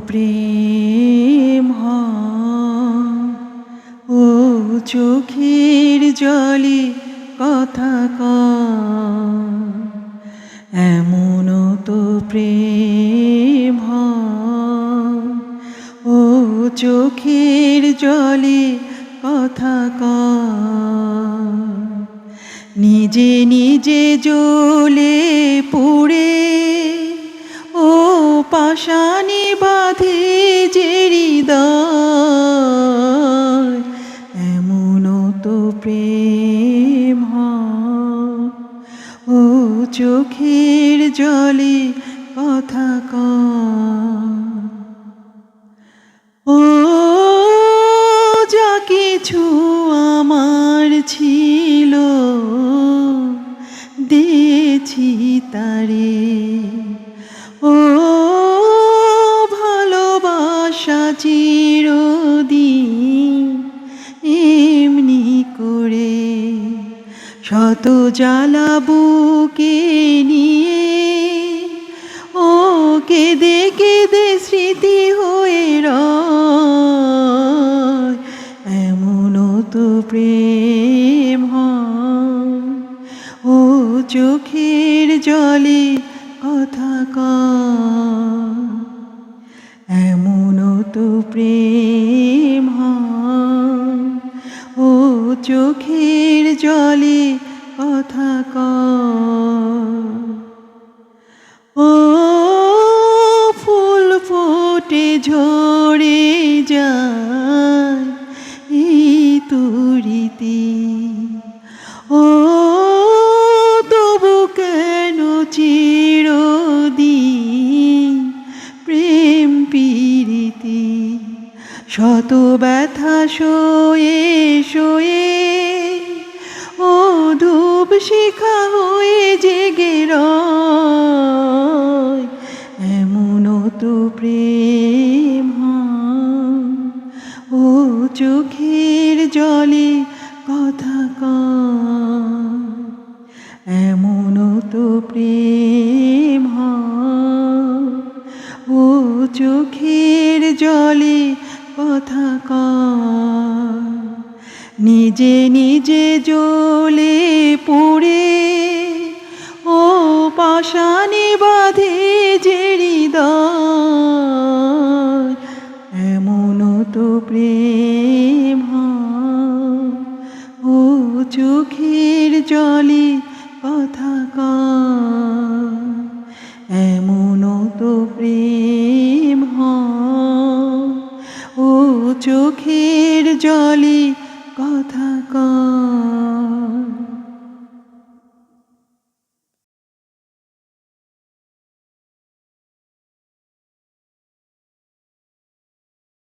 প্রেম হয় ও চোখের জলে কথা কয়, এমনও তো প্রেম হয় ও চোখের জলে কথা কয়। নিজে নিজে জ্বলে পুড়ে ও পাশানি বাঁধে যে হৃদয়, এমনও তো প্রেম হয় ও চোখের জলে কথা কয়। ও যা কিছু আমার ছিল দিয়েছি তারে, ও ভালোবাসা চিরদিন এমনি করে, শত জ্বালা বুকে নিয়ে ও কেঁদে কেঁদে স্মৃতি হয়ে রয়, এমনও তো প্রেম হয় ও চোখের জলে কথা কয়, এমনও তো প্রেম হয় ও চোখের জলে কথা কয়। ও ফুল ফোটে ঝরে যায় এই তুরিতে, ও তবু কেন চিরদিন প্রেম পীড়িতে, শত ব্যথা সয়ে সয়ে ও ধূপ শিখা হয়ে জেগে রয়, এমনও তো প্রেম হয় ও চোখের জলে কথা কয়, এমনও তো প্রেম হয় ও চোখের জলে কথা কয়। নিজে নিজে জ্বলে পুড়ে ও পাশানি বাঁধে যে হৃদয়, এমনও তো প্রেম হয় ও চোখের জলে কথা কয়, এমনও তো প্রেম হয় ও চোখের জলে কথা কয়।